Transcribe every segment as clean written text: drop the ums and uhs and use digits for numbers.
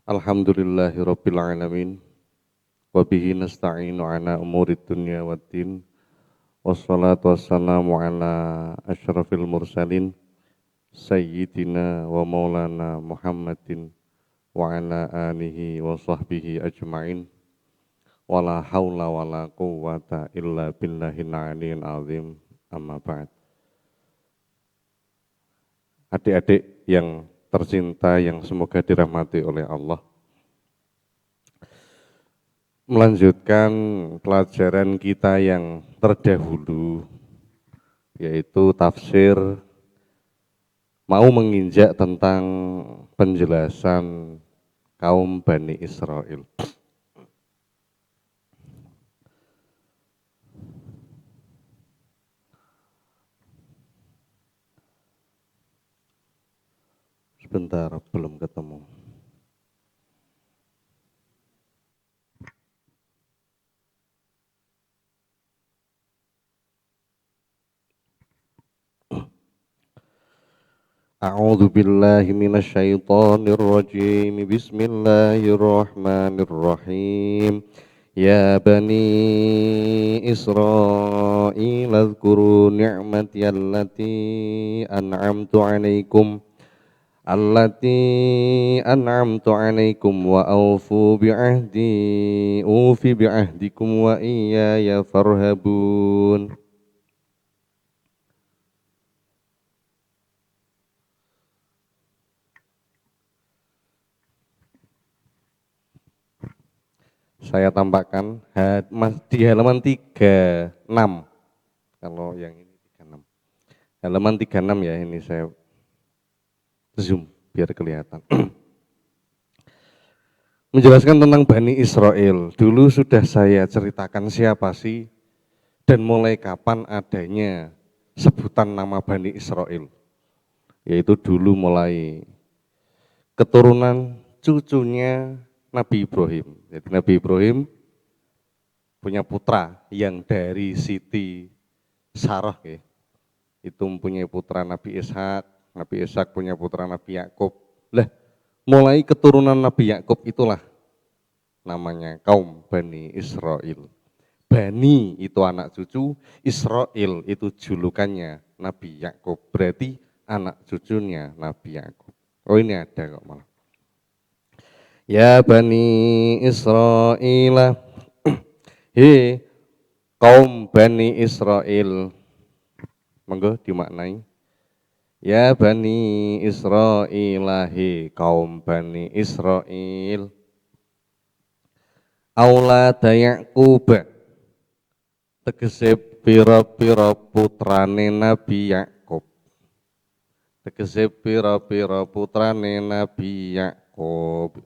Alhamdulillahirabbil alamin wa bihi nasta'inu ala umurid dunya waddin wassalatu wassalamu ala asyrafil mursalin sayyidina wa maulana Muhammadin wa ala alihi wa sahbihi ajma'in wala haula wala quwwata illa billahil aliyyil azim amma ba'd. Adik-adik yang tercinta yang semoga dirahmati oleh Allah, melanjutkan pelajaran kita yang terdahulu, yaitu tafsir, mau menginjak tentang penjelasan kaum Bani Israel. Sebentar, belum ketemu. A'udzu billahi minasyaitonir rajim. Bismillahirrahmanirrahim. Ya bani Israil azkuru ni'mati allati an'amtu 'alaikum wa aufu bi'ahdikum wa iyaya farhabun. Saya tampakkan di halaman 36. Kalau yang ini 36. Halaman 36 ya, ini saya zoom biar kelihatan. Menjelaskan tentang Bani Israel. Dulu sudah saya ceritakan siapa sih dan mulai kapan adanya sebutan nama Bani Israel. Yaitu dulu mulai keturunan cucunya Nabi Ibrahim. Jadi Nabi Ibrahim punya putra yang dari Siti Sarah, ya. Itu mempunyai putra Nabi Ishak punya putra Nabi Yakub. Lah, mulai keturunan Nabi Yakub itulah namanya kaum Bani Israel. Bani itu anak cucu, Israel itu julukannya Nabi Yakub. Berarti anak cucunya Nabi Yakub. Oh, ini ada kok malah. Ya Bani Israel, hei kaum Bani Israel, monggo dimaknai. Ya Bani Israel, hei kaum Bani Israel, aulad Yakub, tegese pira-pira putrane Nabi Yakub. Tegese pira-pira putrane Nabi Yakub.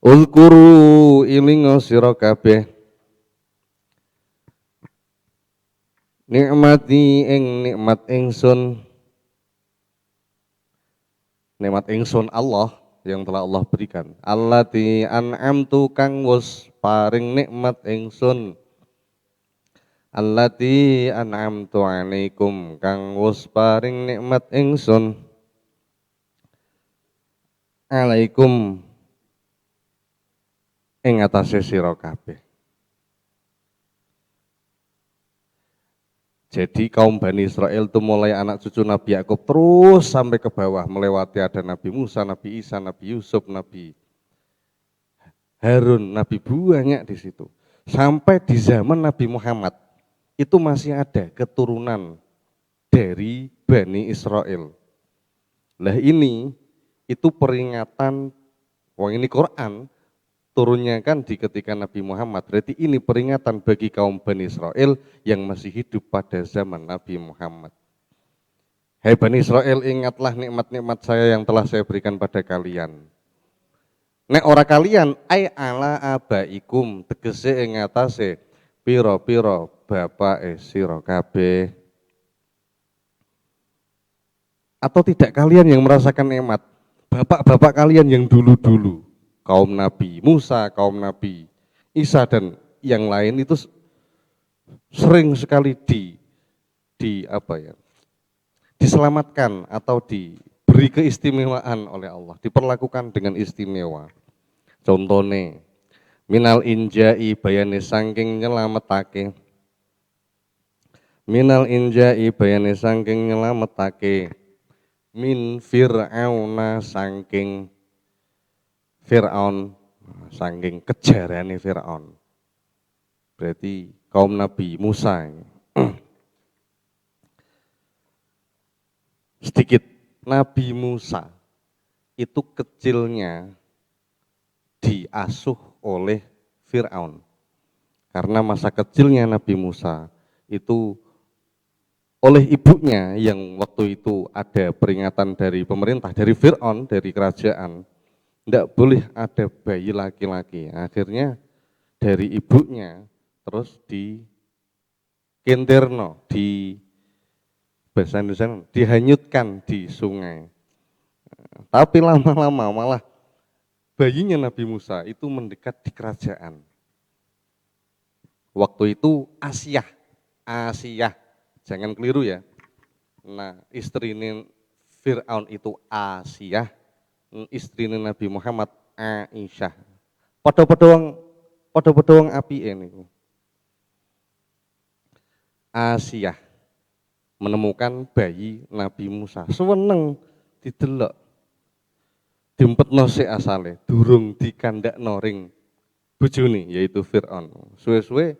Ulkuru ilingo sira kabeh nikmati ing nikmat ingsun, nikmat ingsun Allah yang telah Allah berikan. Allati an'amtu kang wis paring nikmat ingsun. Allati an'amtu 'alaikum kang wis paring nikmat ingsun. Alaikum ing atase sira kabeh. Jadi kaum Bani Israel itu mulai anak cucu Nabi Yakub terus sampai ke bawah, melewati ada Nabi Musa, Nabi Isa, Nabi Yusuf, Nabi Harun, Nabi banyak di situ. Sampai di zaman Nabi Muhammad itu masih ada keturunan dari Bani Israel. Lah ini itu peringatan, ini Quran turunnya kan di ketika Nabi Muhammad, berarti ini peringatan bagi kaum Bani Israel yang masih hidup pada zaman Nabi Muhammad. Hai Bani Israel, ingatlah nikmat-nikmat saya yang telah saya berikan pada kalian. Nek ora kalian, ai ala abaikum, tegese ing atase pira-pira bapake sira kabeh. Atau tidak kalian yang merasakan nikmat, bapak-bapak kalian yang dulu-dulu, kaum Nabi Musa, kaum Nabi Isa dan yang lain itu sering sekali diselamatkan atau diberi diberi keistimewaan oleh Allah, diperlakukan dengan istimewa. Contohnya, minal injai bayane saking nyelametake. Minal injai bayane saking nyelametake. Min fir'auna saking Fir'aun, saking kejarane Fir'aun. Berarti kaum Nabi Musa. Sedikit, Nabi Musa itu kecilnya diasuh oleh Fir'aun. Karena masa kecilnya Nabi Musa itu oleh ibunya yang waktu itu ada peringatan dari pemerintah, dari Fir'aun, dari kerajaan, tidak boleh ada bayi laki-laki. Akhirnya dari ibunya terus di kenterno, di bahasa Indonesia dihanyutkan di sungai. Tapi lama-lama malah bayinya Nabi Musa itu mendekat di kerajaan. Waktu itu Asiyah, jangan keliru ya. Nah, istri Fir'aun itu Asiyah, istri Nabi Muhammad Aisyah. Pada wong api ini. Asiyah menemukan bayi Nabi Musa, seneng didelok. Diempetno sik asale, durung dikandakno ring bojone yaitu Fir'aun. Suwe-suwe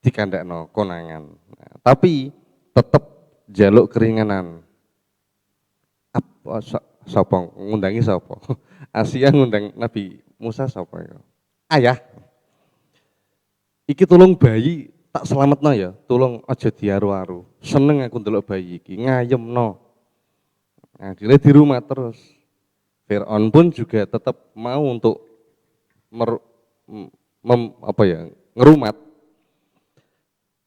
dikandakno konangan. Nah, tapi tetep jaluk keringanan. Apa sapa ngundangi sapa? Asia ngundang Nabi Musa sapa ya? Ayah. Iki tolong bayi tak selametno ya, tolong aja diaru-aru. Seneng aku ndelok bayi iki, ngayemno. Akhirnya di rumah terus. Fir'aun pun juga tetap mau untuk ngerumat.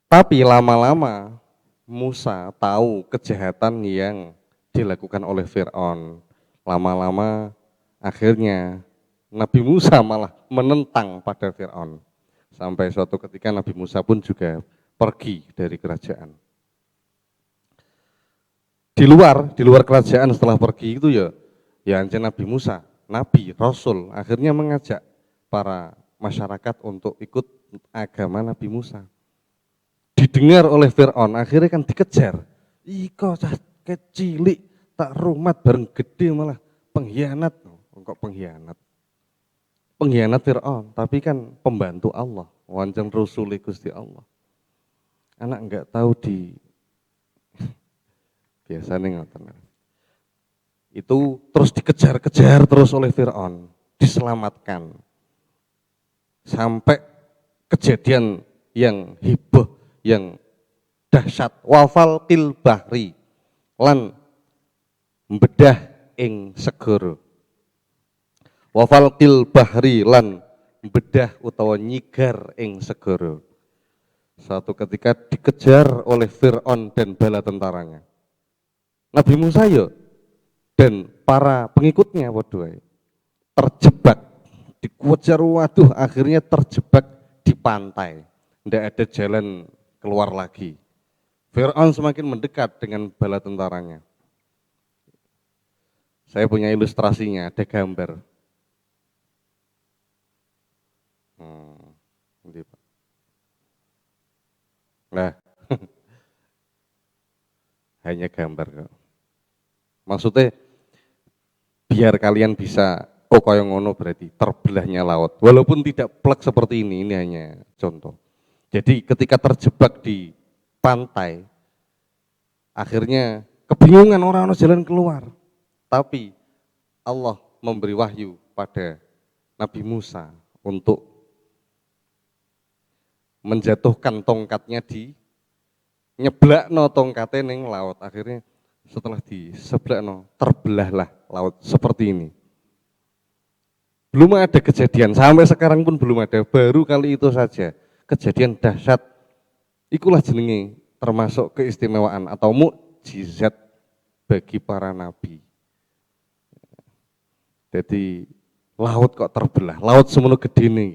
Tapi lama-lama Musa tahu kejahatan yang dilakukan oleh Fir'aun. Lama-lama akhirnya Nabi Musa malah menentang pada Fir'aun. Sampai suatu ketika Nabi Musa pun juga pergi dari kerajaan. Di luar kerajaan setelah pergi itu ya Nabi Musa, Nabi, Rasul, akhirnya mengajak para masyarakat untuk ikut agama Nabi Musa. Didengar oleh Fir'aun, akhirnya kan dikejar. Iko cah kecilik, tak rumat bareng gede malah pengkhianat. Kok pengkhianat? Pengkhianat Fir'aun, tapi kan pembantu Allah, wancen Rasul Gusti Allah. Anak enggak tahu di biasanya ngoten. Itu terus dikejar-kejar terus oleh Fir'aun, diselamatkan. Sampai kejadian yang heboh, yang dahsyat, wafal til bahri, lan mbedah ing segara. Wafal til bahri lan mbedah utawa nyigar ing segara. Suatu ketika dikejar oleh Fir'aun dan bala tentaranya. Nabi Musa yo dan para pengikutnya terjebak, dikejar, waduh akhirnya terjebak di pantai, tidak ada jalan keluar lagi. Fir'aun semakin mendekat dengan bala tentaranya. Saya punya ilustrasinya, ada gambar. Nah, hanya gambar kok. Maksudnya biar kalian bisa kaya ngono berarti terbelahnya laut. Walaupun tidak plek seperti ini hanya contoh. Jadi ketika terjebak di pantai, akhirnya kebingungan orang-orang jalan keluar. Tapi Allah memberi wahyu pada Nabi Musa untuk menjatuhkan tongkatnya di nyeblakno tongkatnya ning laut. Akhirnya setelah diseblakno terbelahlah laut seperti ini. Belum ada kejadian, sampai sekarang pun belum ada, baru kali itu saja kejadian dahsyat. Ikulah jenenge termasuk keistimewaan atau mukjizat bagi para nabi. Jadi laut kok terbelah, laut semono gede nih.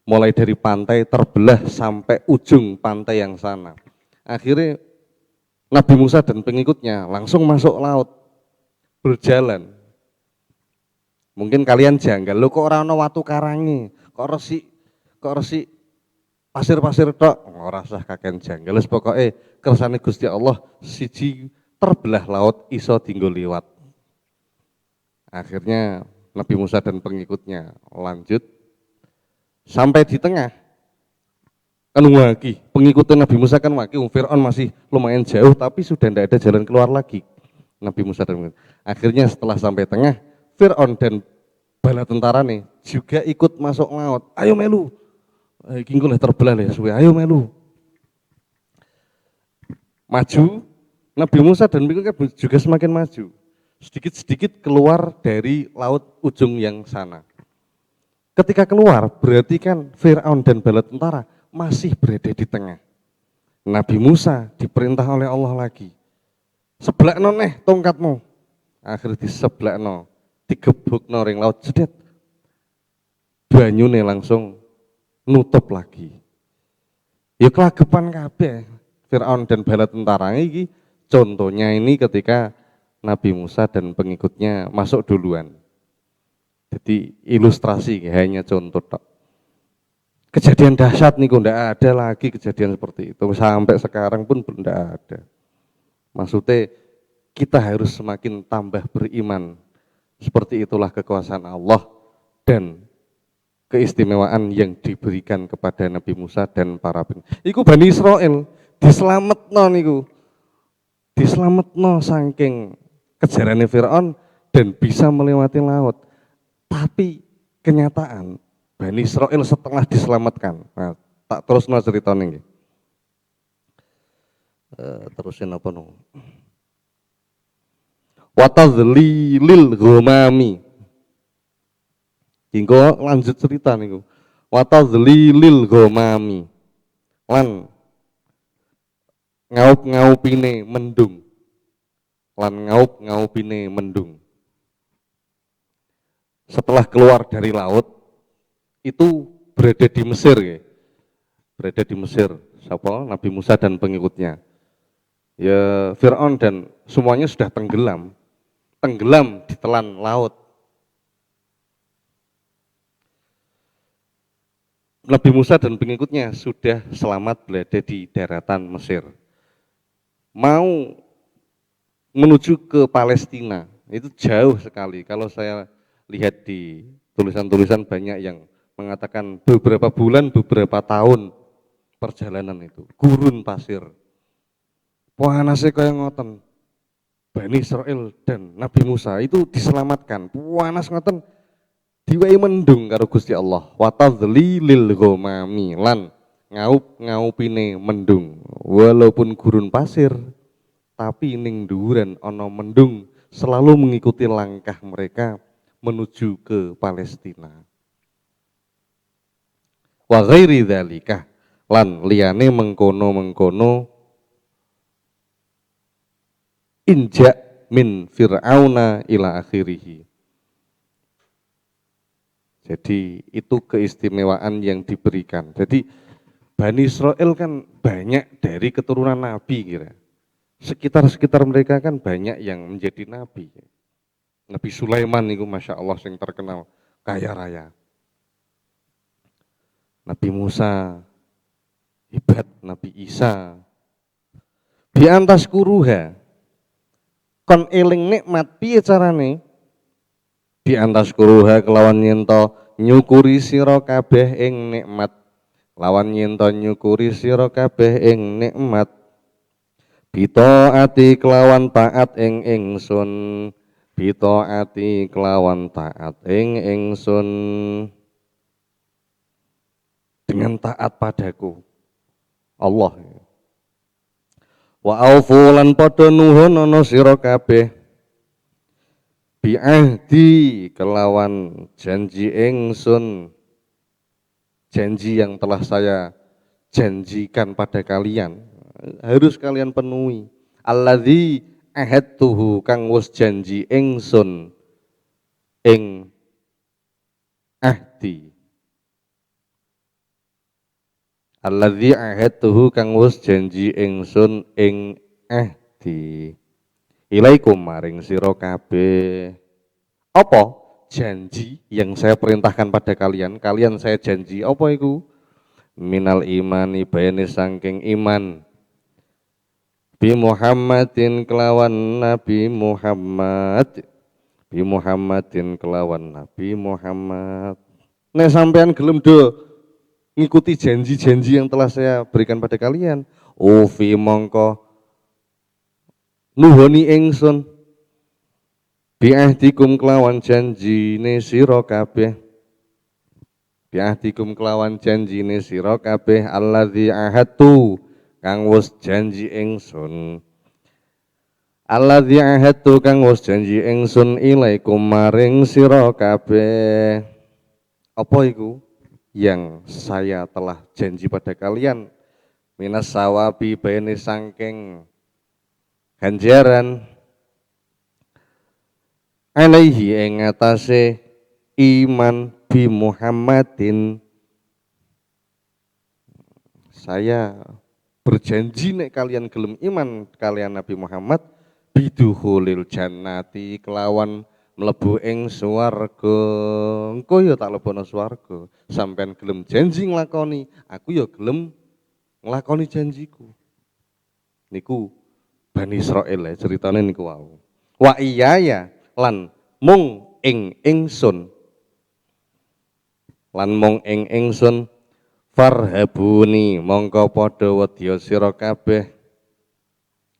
Mulai dari pantai terbelah sampai ujung pantai yang sana. Akhirnya Nabi Musa dan pengikutnya langsung masuk laut. berjalan. Mungkin kalian janggal, lo kok ora ana watu karange, kok resik pasir-pasir tok, ora usah kakean janggal. Wis pokoke kersane Gusti Allah siji terbelah laut iso dienggo liwat. Akhirnya Nabi Musa dan pengikutnya lanjut sampai di tengah. Kan waki, pengikutnya Nabi Musa kan waki, Fir'aun masih lumayan jauh tapi sudah tidak ada jalan keluar lagi. Nabi Musa dan pengikut. Akhirnya setelah sampai tengah, Fir'aun dan bala tentara nih juga ikut masuk laut. Ayo melu. Iki engko terbelah ya suwe. Ayo melu. Maju, Nabi Musa dan pengikutnya juga semakin maju. Sedikit-sedikit keluar dari laut ujung yang sana. Ketika keluar, berarti kan Fir'aun dan bala tentara masih berada di tengah. Nabi Musa diperintah oleh Allah lagi. Seblakno neh tongkatmu. Akhirnya diseblakno, digebukno ring laut jedet. Banyune langsung nutup lagi. Ya kelagepan kabeh Fir'aun dan bala tentara iki. Contohnya ini ketika Nabi Musa dan pengikutnya masuk duluan. Jadi ilustrasi hanya contoh tok. Kejadian dahsyat nih kok enggak ada lagi kejadian seperti itu. Sampai sekarang pun enggak ada. Maksudnya kita harus semakin tambah beriman. Seperti itulah kekuasaan Allah dan keistimewaan yang diberikan kepada Nabi Musa dan para pengikut. Iku Bani Israel diselametno niku. Diselametno saking kejarane Fir'aun dan bisa melewati laut. Tapi kenyataan Bani Israel setelah diselamatkan. Nah, tak terusno ceritane nggih. Terusin apa no? Wa tadlilil ghamami. Hingga lanjut cerita niku. Wa tadlilil ghamami. Lan ngaup-ngaupine mendung. Lan ngaup-ngaupine mendung. Setelah keluar dari laut itu berada di Mesir ya. Berada di Mesir, siapa? Nabi Musa dan pengikutnya. Ya Fir'aun dan semuanya sudah tenggelam ditelan laut. Nabi Musa dan pengikutnya sudah selamat berada di daratan Mesir. Mau menuju ke Palestina, itu jauh sekali. Kalau saya lihat di tulisan-tulisan banyak yang mengatakan beberapa bulan, beberapa tahun perjalanan itu. Gurun pasir. Panasnya kayak ngoten. Bani Israel dan Nabi Musa itu diselamatkan. Panas ngoten diwai mendung karo Gusti Allah. Wa tadlilil ghamami lan ngaup-ngaupine mendung. Walaupun gurun pasir, tapi ning dhuwuran ana mendung selalu mengikuti langkah mereka menuju ke Palestina. Wa ghairi dzalika lan liyane mengkono-mengkono inja min fir'auna ila akhirih. Jadi itu keistimewaan yang diberikan. Jadi Bani Israel kan banyak dari keturunan Nabi kira. Sekitar mereka kan banyak yang menjadi Nabi. Nabi Sulaiman itu Masya Allah yang terkenal kaya raya. Nabi Musa, hebat, Nabi Isa. Di antas kuruha, kon eling nikmat piye carane? Di antas kuruha kelawan yento nyukuri sira kabeh ing nikmat. Lawan yento nyukuri sira kabeh ing nikmat. Bitaati kelawan taat ing ingsun. Bitaati kelawan taat ing ingsun. Dengan taat padaku Allah. Wa aufu lan padha nuhun ana sira kabeh bi'ahdi kelawan janji ingsun, janji yang telah saya janjikan pada kalian harus kalian penuhi. Alladzi ahadtuhu kang wis janji ingsun ing ahdi. Alladzi ahadtuhu kang wis janji ingsun ing ahdi. Ilaikum maring sira kabeh. Apa janji yang saya perintahkan pada kalian? Kalian saya janji apa iku? Minal imani bayane saking iman. Bi Muhammadin kelawan Nabi Muhammad. Bi Muhammadin kelawan Nabi Muhammad. Nek sampean gelem do ngikuti janji-janji yang telah saya berikan pada kalian, ufi mongko nuhoni ingsun bi'ahdikum kelawan janjine sira kabeh. Bi'ahdikum kelawan janjine sira kabeh alladzi ahadtu kang wis janji ingsun. Alladzi ahadtu kang wis janji ingsun ilaikum maring sira kabeh. Apa iku? Yang saya telah janji pada kalian minas sawabi bayane sangking ganjaran alaihi ing atase iman bi Muhammadin. Saya berjanji nek kalian gelem iman kalian Nabi Muhammad biduhulil jannati kelawan mlebu ing swarga. Engko ya tak lebono swarga. Sampean gelem janji nglakoni, aku ya gelem nglakoni janjiku. Niku Bani Israil ya ceritane niku wau. Wa iya ya lan mung ing ingsun. Lan mung ing ingsun farhabuni mongko padha wedya sira kabeh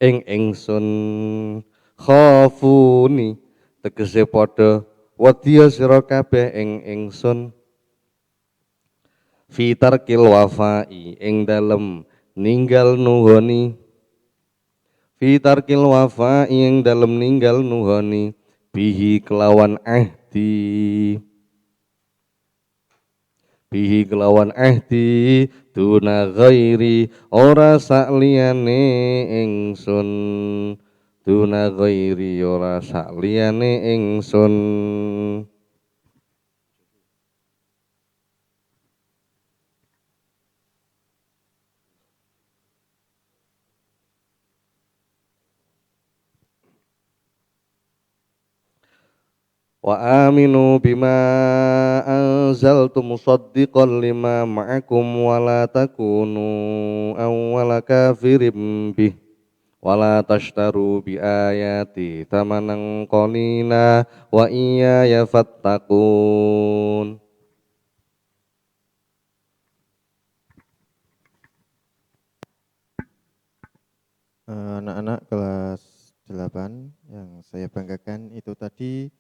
ing ingsun khafuni tegese padha wedya sira kabeh ing ingsun fitarkil wafai ing dalem ninggal nuhoni fitarkil wafai ing dalem ninggal nuhoni bihi kelawan ahdi duna ghairi ora sakliyane ingsun duna ghairi ora sakliyane ingsun. Wa aminu bima anzaltu musaddiqan lima ma'akum wa la takunu awwala kafirim bih wa la tashtaru bi ayati thamanan qalila wa iyaya fattaqun. Anak-anak kelas 8 yang saya banggakan itu tadi